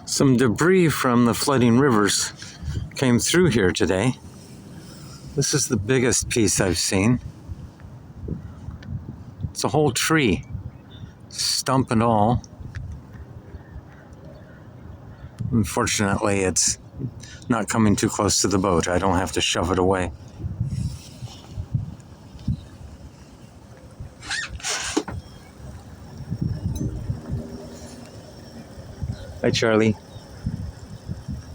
Some debris from the flooding rivers came through here today. This is the biggest piece I've seen. It's a whole tree, stump and all. Unfortunately, it's not coming too close to the boat. I don't have to shove it away. Hi, Charlie.